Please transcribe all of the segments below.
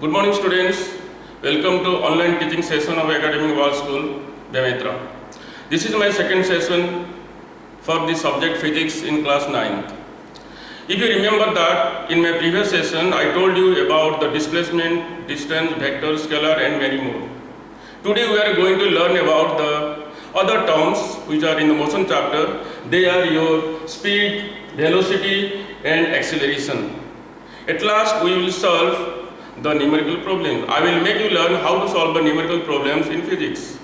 Good morning students. Welcome to online teaching session of Academic World School, Bemetra. This is my second session for the subject physics in class 9th. If you remember that in my previous session I told you about the displacement, distance, vector, scalar and many more. Today we are going to learn about the other terms which are in the motion chapter. They are your speed, velocity and acceleration. At last we will solve the numerical problems. I will make you learn how to solve the numerical problems in physics.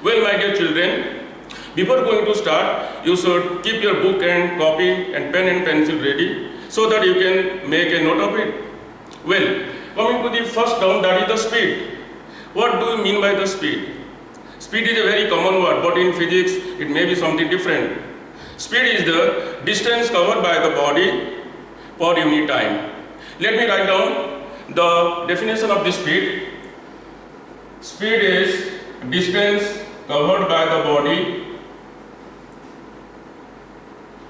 Well, my dear children, before going to start, you should keep your book and copy and pen and pencil ready so that you can make a note of it. Well, coming to the first term, that is the speed. What do you mean by the speed? Speed is a very common word, but in physics it may be something different. Speed is the distance covered by the body per unit time. Let me write down the definition of the speed. Speed is distance covered by the body,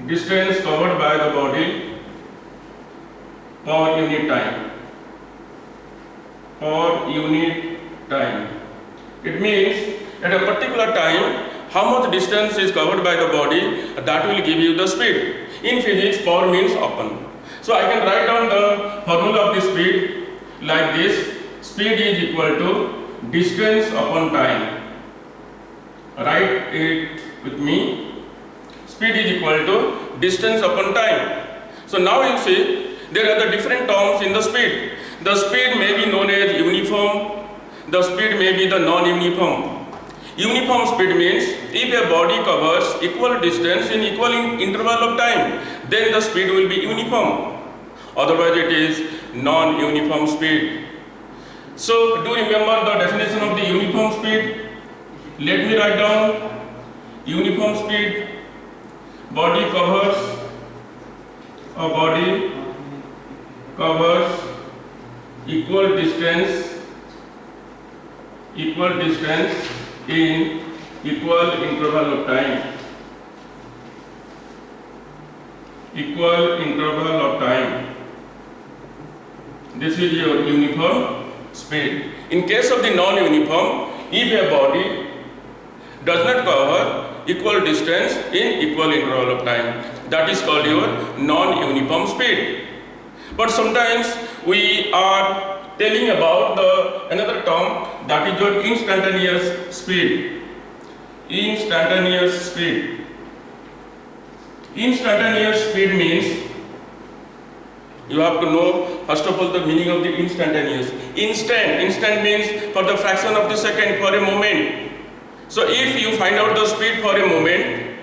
distance covered by the body per unit time. Per unit time. It means at a particular time how much distance is covered by the body, that will give you the speed. In physics, power means upon. So I can write down the formula of the speed like this. Speed is equal to distance upon time. Write it with me. Speed is equal to distance upon time. So now you see there are the different terms in the speed. The speed may be known as uniform. The speed may be the non-uniform. Uniform speed means if a body covers equal distance in equal interval of time, then the speed will be uniform. Otherwise it is non-uniform speed. So do you remember the definition of the uniform speed? Let me write down. Uniform speed, body covers equal distance in equal interval of time. Equal interval of time. This is your uniform speed. In case of the non-uniform, if a body does not cover equal distance in equal interval of time, that is called your non-uniform speed. But sometimes we are telling about another term, that is your instantaneous speed. Instantaneous speed. Instantaneous speed means, you have to know first of all the meaning of the instantaneous. Instant means for the fraction of the second, for a moment. So if you find out the speed for a moment,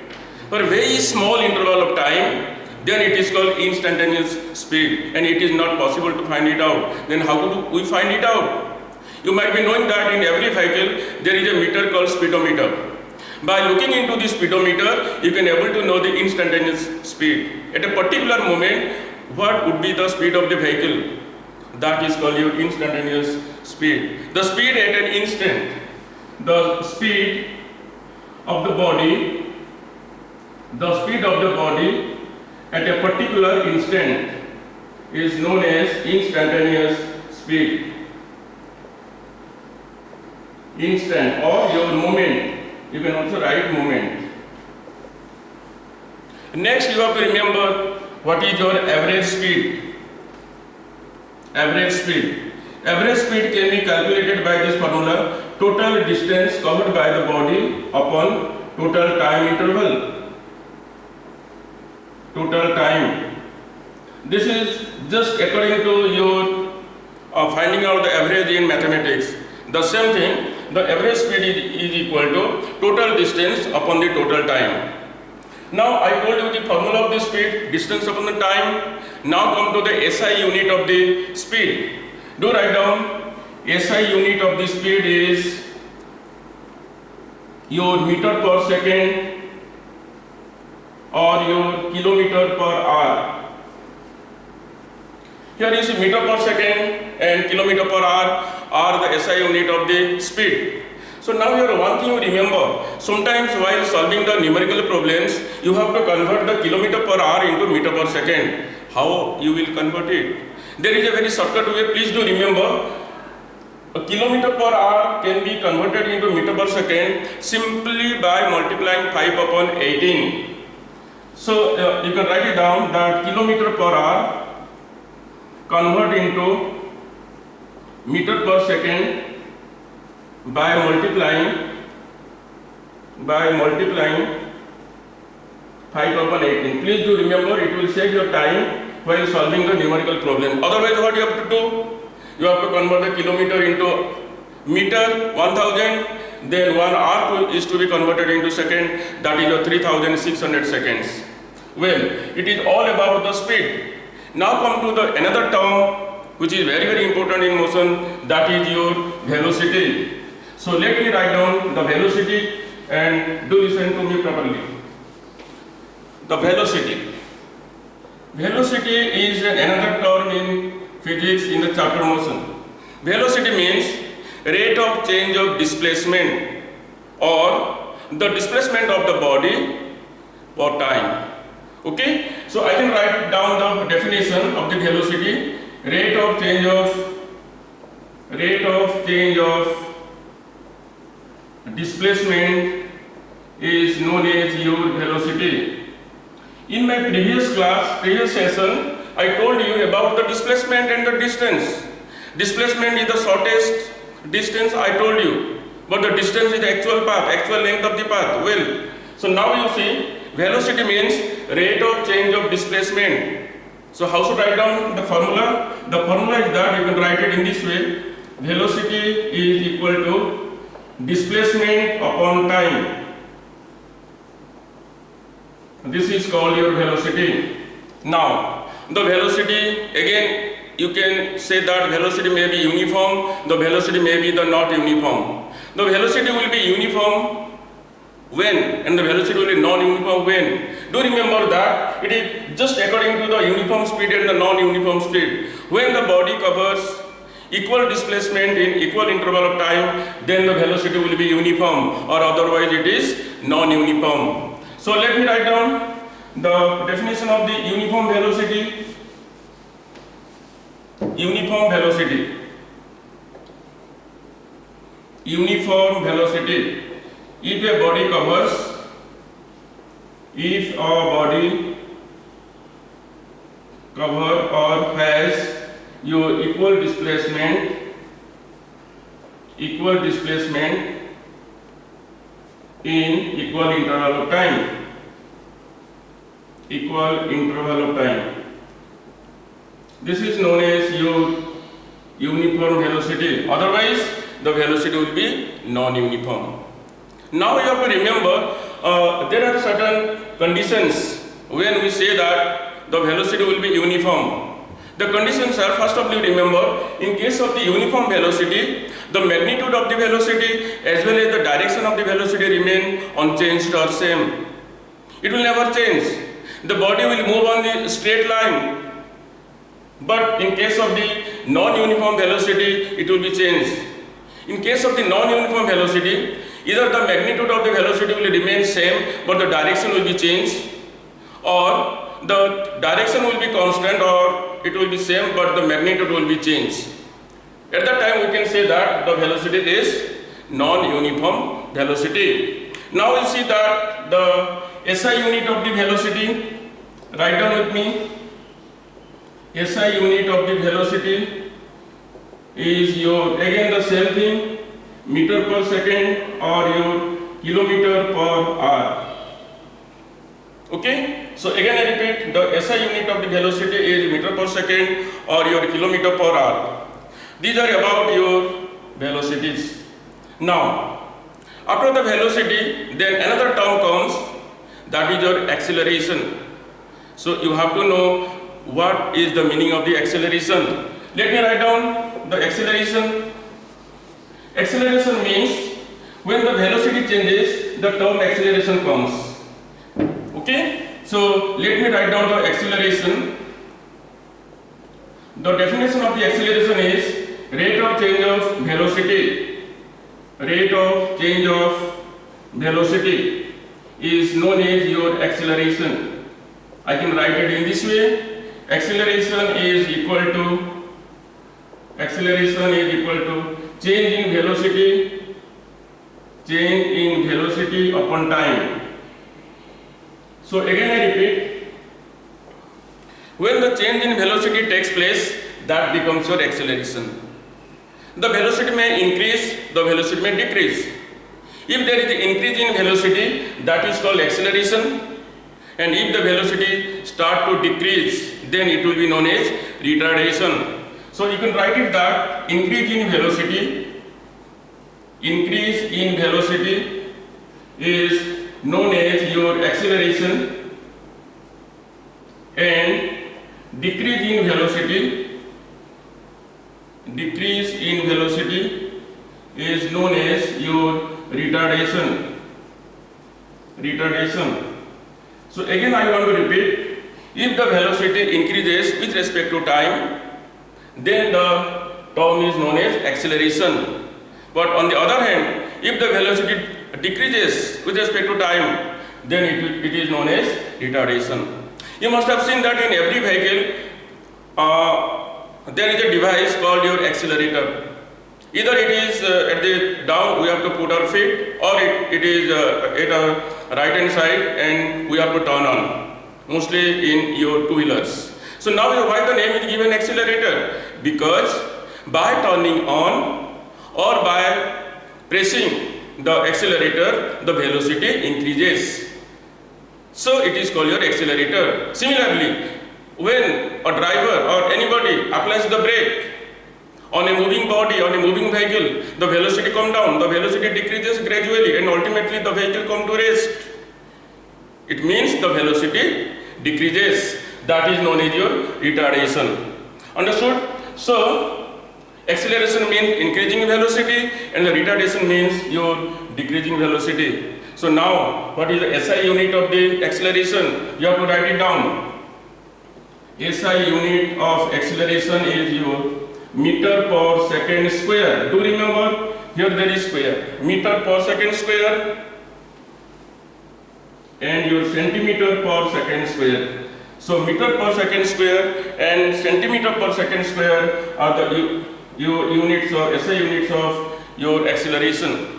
for a very small interval of time, then it is called instantaneous speed, and it is not possible to find it out. Then how do we find it out? You might be knowing that in every vehicle there is a meter called speedometer. By looking into the speedometer, you can able to know the instantaneous speed. At a particular moment, what would be the speed of the vehicle? That is called your instantaneous speed. The speed at an instant. The speed of the body, at a particular instant is known as instantaneous speed. Instant or your moment. You can also write moment. Next you have to remember what is your average speed. Average speed. Average speed can be calculated by this formula: total distance covered by the body upon total time interval. Total time. This is just according to your finding out the average in mathematics. The same thing, the average speed is equal to total distance upon the total time. Now I told you the formula of the speed, distance upon the time. Now come to the SI unit of the speed. Do write down. SI unit of the speed is your meter per second or your kilometer per hour. Here is meter per second and kilometer per hour are the SI unit of the speed. So now here one thing you remember, sometimes while solving the numerical problems, you have to convert the kilometer per hour into meter per second. How you will convert it? There is a very shortcut way. Please do remember, a kilometer per hour can be converted into meter per second simply by multiplying 5 upon 18. So you can write it down that kilometer per hour convert into meter per second by multiplying 5 upon 18. Please do remember, it will save your time while solving the numerical problem. Otherwise, what you have to do? You have to convert the kilometer into meter, 1000, then 1 hour is to be converted into second, that is your 3600 seconds. Well, it is all about the speed. Now come to the another term which is very, very important in motion, that is your velocity. So let me write down the velocity and do listen to me properly. The velocity. Velocity is another term in physics in the chapter motion. Velocity means rate of change of displacement or the displacement of the body per time. Okay, so I can write down the definition of the velocity. Rate of change of displacement is known as your velocity. In my previous session, I told you about the displacement and the distance. Displacement is the shortest distance, I told you, but the distance is the actual path, actual length of the path. Well, so now you see, velocity means rate of change of displacement. So how should I write down the formula? The formula is that you can write it in this way. Velocity is equal to displacement upon time. This is called your velocity. Now, the velocity, again, you can say that velocity may be uniform, the velocity may be the not uniform. The velocity will be uniform when, and the velocity will be non-uniform when. Do remember that it is just according to the uniform speed and the non-uniform speed. When the body covers equal displacement in equal interval of time, then the velocity will be uniform, or otherwise it is non-uniform. So let me write down the definition of the uniform velocity. Uniform velocity. Uniform velocity. If a body cover or has your equal displacement in equal interval of time. This is known as your uniform velocity. Otherwise, the velocity will be non-uniform. Now you have to remember, there are certain conditions when we say that the velocity will be uniform. The conditions are, first of all, remember, in case of the uniform velocity, the magnitude of the velocity as well as the direction of the velocity remain unchanged or same. It will never change. The body will move on the straight line. But in case of the non-uniform velocity, it will be changed. In case of the non-uniform velocity, either the magnitude of the velocity will remain same, but the direction will be changed, or the direction will be constant, or it will be same, but the magnitude will be changed. At that time, we can say that the velocity is non-uniform velocity. Now we see that the SI unit of the velocity, write down with me. SI unit of the velocity is your, again the same thing, meter per second or your kilometer per hour. Okay, so again I repeat, the SI unit of the velocity is meter per second or your kilometer per hour. These are about your velocities. Now, after the velocity, then another term comes, that is your acceleration. So you have to know what is the meaning of the acceleration. Let me write down the acceleration. Acceleration means when the velocity changes, the term acceleration comes. Okay, so let me write down the acceleration. The definition of the acceleration is rate of change of velocity. Rate of change of velocity is known as your acceleration. I can write it in this way. acceleration is equal to change in velocity upon time. So again I repeat, when the change in velocity takes place, that becomes your acceleration. The velocity may increase, the velocity may decrease. If there is an increase in velocity, that is called acceleration, and if the velocity start to decrease, then it will be known as retardation. So you can write it that increase in velocity is known as your acceleration, and decrease in velocity is known as your retardation. So again I want to repeat, if the velocity increases with respect to time, then the term is known as acceleration. But on the other hand, if the velocity decreases with respect to time, then it is known as retardation. You must have seen that in every vehicle there is a device called your accelerator. Either it is at the down, we have to put our feet, or it is at a right hand side and we have to turn on, mostly in your two-wheelers. So now why the name is given accelerator? Because by turning on or by pressing the accelerator, the velocity increases. So it is called your accelerator. Similarly, when a driver or anybody applies the brake on a moving body, on a moving vehicle, the velocity comes down, the velocity decreases gradually, and ultimately the vehicle comes to rest. It means the velocity decreases. That is known as your retardation. Understood? So acceleration means increasing velocity, and the retardation means your decreasing velocity. So now, what is the SI unit of the acceleration? You have to write it down. SI unit of acceleration is your meter per second square. Do remember, here there is square. Meter per second square and your centimeter per second square. So meter per second square and centimeter per second square are the units or SI units of your acceleration.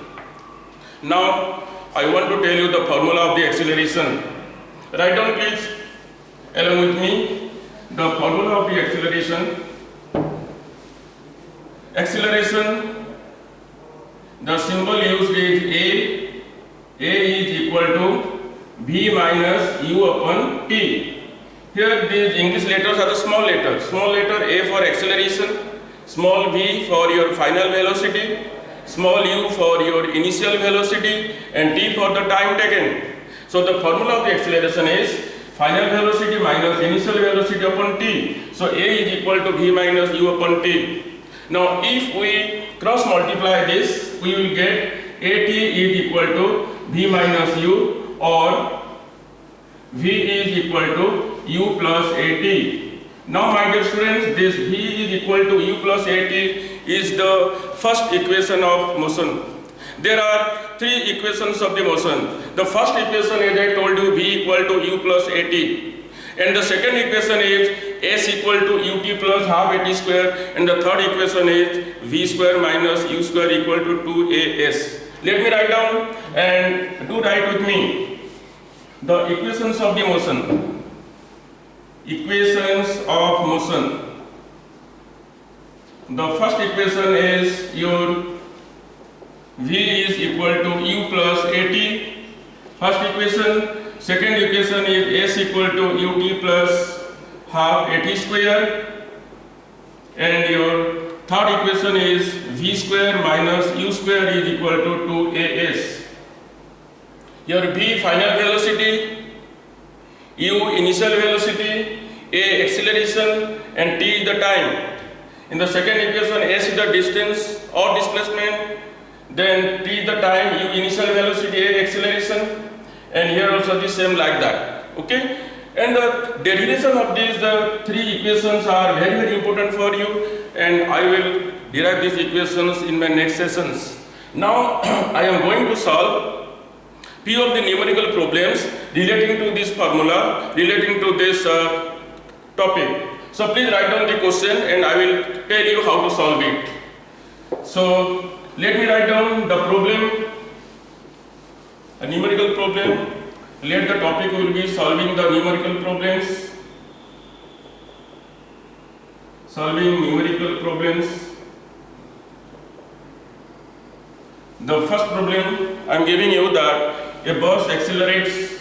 Now I want to tell you the formula of the acceleration. Write down please along with me the formula of the acceleration. Acceleration, the symbol used is A. A is equal to V minus U upon T. Here these English letters are the small letters. Small letter A for acceleration, small v for your final velocity, small u for your initial velocity, and T for the time taken. So the formula of the acceleration is final velocity minus initial velocity upon T. So A is equal to V minus U upon T. Now if we cross multiply this, we will get AT is equal to V minus U, or V is equal to U plus AT. Now my dear students, this V is equal to U plus AT is the first equation of motion. There are three equations of the motion. The first equation, as I told you, V equal to U plus AT. And the second equation is S equal to UT plus half AT square. And the third equation is V square minus U square equal to 2AS. Let me write down and do write with me the equations of the motion. Equations of motion. The first equation is your V is equal to U plus AT. First equation. Second equation is S equal to UT plus half AT square. And your third equation is V square minus U square is equal to 2AS. Your V final velocity, U initial velocity, A acceleration, and T is the time. In the second equation, S is the distance or displacement, then T is the time, U initial velocity, A acceleration, and here also the same like that. Okay? And the derivation of these three equations are very, very important for you, and I will derive these equations in my next sessions. Now I am going to solve few of the numerical problems relating to this formula, relating to this topic. So please write down the question and I will tell you how to solve it. So let me write down the problem, a numerical problem. Let the topic will be solving the numerical problems. Solving numerical problems. The first problem I am giving you that a bus accelerates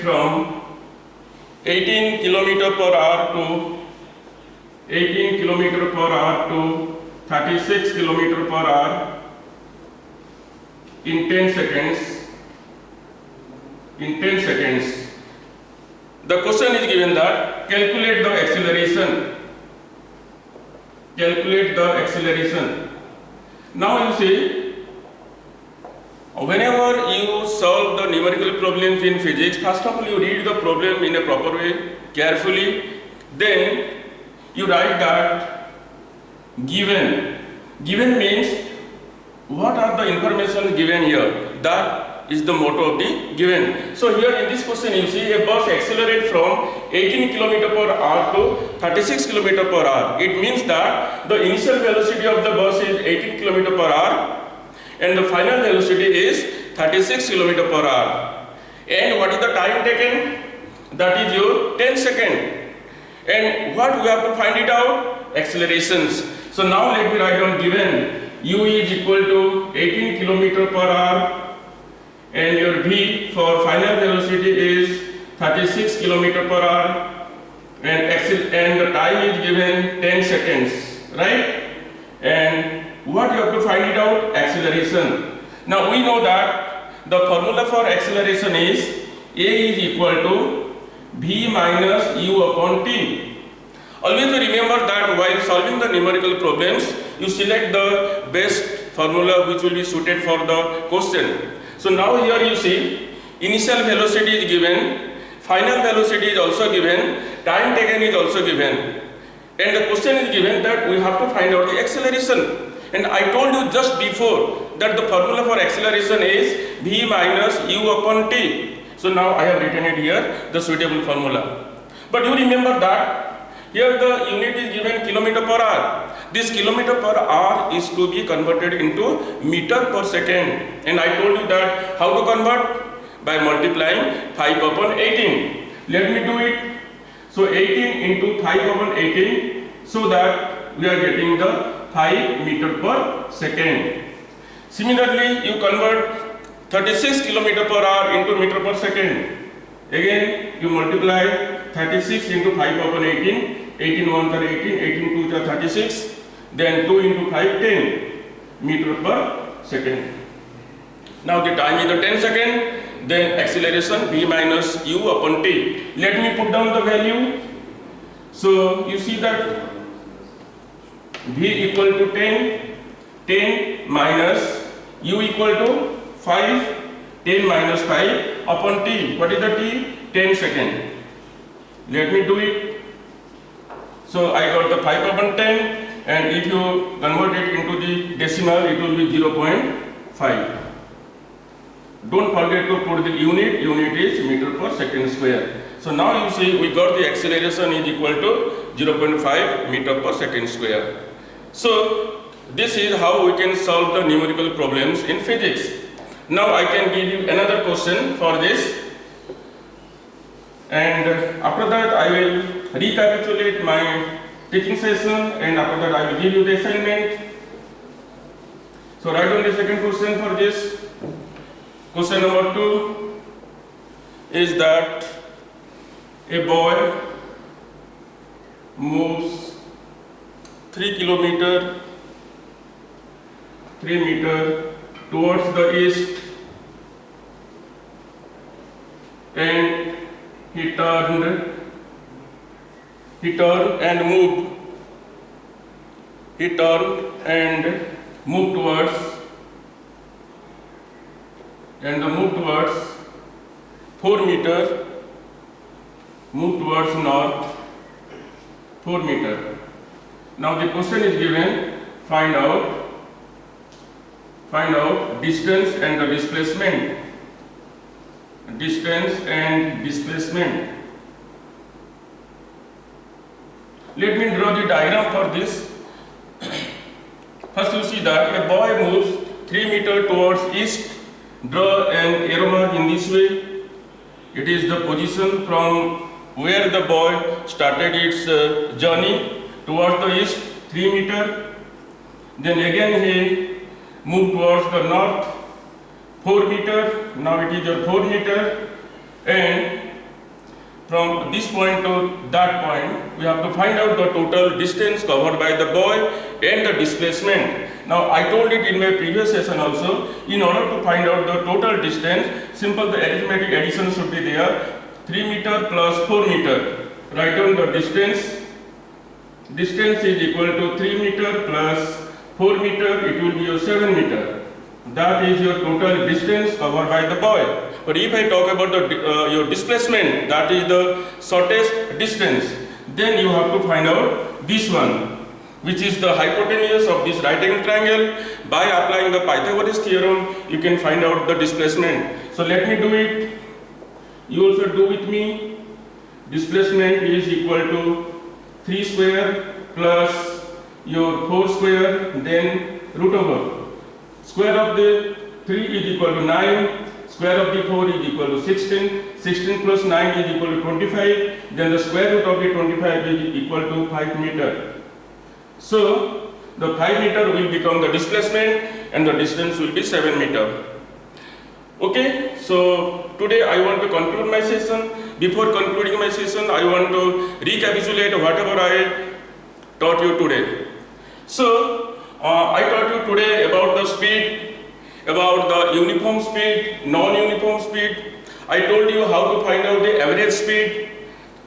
from 18 km per hour to 18 km per hour to 36 km per hour in 10 seconds. In 10 seconds. The question is given that calculate the acceleration. Calculate the acceleration. Now you see, whenever you solve the numerical problems in physics, first of all you read the problem in a proper way, carefully, then you write that given. Given means what are the information given here? That is the motto of the given. So here in this question you see a bus accelerates from 18 km per hour to 36 km per hour. It means that the initial velocity of the bus is 18 km per hour and the final velocity is 36 km per hour. And what is the time taken? That is your 10 seconds. And what we have to find it out? Accelerations. So now let me write down given u is equal to 18 km per hour and your v for final velocity is 36 km per hour and the time is given 10 seconds, right? And what you have to find it out? Acceleration. Now we know that the formula for acceleration is a is equal to v minus u upon t. Always remember that while solving the numerical problems, you select the best formula which will be suited for the question. So now here you see, initial velocity is given, final velocity is also given, time taken is also given. And the question is given that we have to find out the acceleration. And I told you just before that the formula for acceleration is v minus u upon t. So now I have written it here, the suitable formula. But you remember that here the unit is given kilometer per hour. This kilometer per hour is to be converted into meter per second. And I told you that how to convert? By multiplying 5 upon 18. Let me do it. So 18 into 5 upon 18, so that we are getting the 5 meter per second. Similarly, you convert 36 km per hour into meter per second. Again, you multiply 36 into 5 upon 18, 18 1 are 18, 18 2 are 36, then 2 into 5, 10 meter per second. Now the time is the 10 second, then acceleration v minus u upon t. Let me put down the value. So you see that v equal to 10, 10 minus u equal to 5, 10 minus 5 upon t. What is the t? 10 second. Let me do it. So I got the 5 upon 10, and if you convert it into the decimal, it will be 0.5. Don't forget to put the unit. Unit is meter per second square. So now you see we got the acceleration is equal to 0.5 meter per second square. So this is how we can solve the numerical problems in physics. Now I can give you another question for this, and after that I will recapitulate my teaching session, and after that I will give you the assignment. So write down the second question for this. Question number 2 is that a boy moves 3 meter towards the east, and he turned and moved. He turned and moved towards 4 meter, moved towards north 4 meter. Now the question is given, find out distance and the displacement. distance and displacement. Let me draw the diagram for this. First you see that a boy moves 3 meters towards east. Draw an arrow mark in this way. It is the position from where the boy started its journey towards the east, 3 meters. Then again he moved towards the north, 4 meters. Now it is a 4 meters. And from this point to that point, we have to find out the total distance covered by the boy and the displacement. Now I told it in my previous session also, in order to find out the total distance, simple the arithmetic addition should be there. 3 meters plus 4 meters. Write down the distance. Distance is equal to 3 meters plus 4 meters, it will be your 7 meters. That is your total distance covered by the boy. But if I talk about your displacement, that is the shortest distance, then you have to find out this one, which is the hypotenuse of this right angle triangle. By applying the Pythagoras theorem, you can find out the displacement. So let me do it. You also do with me. Displacement is equal to 3 square plus your 4 square, then root over. Square of the 3 is equal to 9. Square of the 4 is equal to 16. 16 plus 9 is equal to 25. Then the square root of the 25 is equal to 5 meters. So the 5 meters will become the displacement and the distance will be 7 meters. Okay, so today I want to conclude my session. Before concluding my session, I want to recapitulate whatever I taught you today. So I taught you today about the speed, about the uniform speed, non-uniform speed. I told you how to find out the average speed.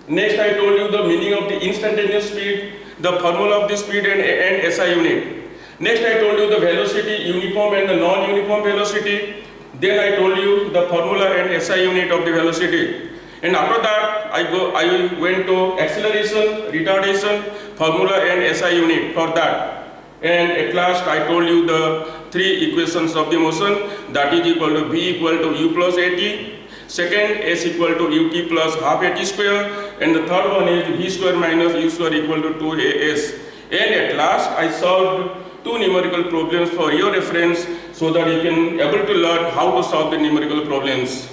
Next I told you the meaning of the instantaneous speed, the formula of the speed and SI unit. Next I told you the velocity, uniform and the non-uniform velocity. Then I told you the formula and SI unit of the velocity. And after that I went to acceleration, retardation, formula and SI unit for that. And at last I told you the 3 equations of the motion, that is equal to V equal to U plus AT. Second, S equal to UT plus half AT square. And the third one is V square minus U square equal to 2AS. And at last I solved 2 numerical problems for your reference so that you can able to learn how to solve the numerical problems.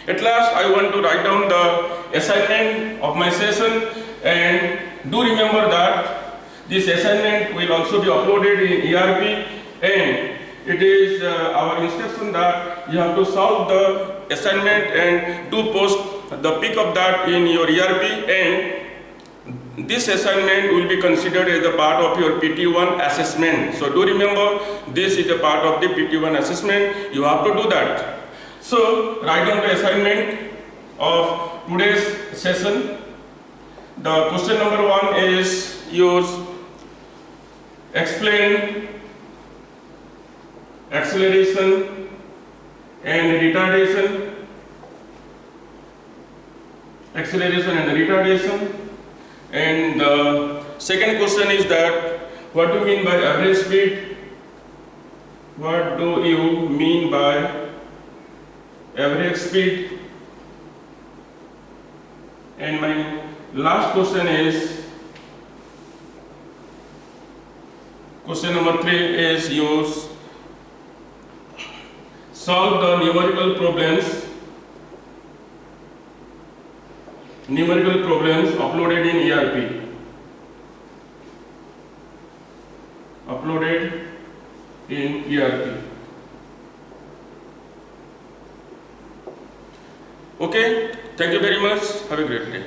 At last I want to write down the assignment of my session, and do remember that this assignment will also be uploaded in ERP, and it is our instruction that you have to solve the assignment and do post the pic of that in your ERP, and this assignment will be considered as a part of your PT1 assessment. So do remember, this is a part of the PT1 assessment. You have to do that. So write down the assignment of today's session. The question number 1 is yours. Explain acceleration and retardation. Acceleration and retardation. And the second question is that what do you mean by average speed? What do you mean by average speed? And my last question is, question number 3 is yours. Solve the numerical problems uploaded in ERP. Uploaded in ERP. Okay, thank you very much. Have a great day.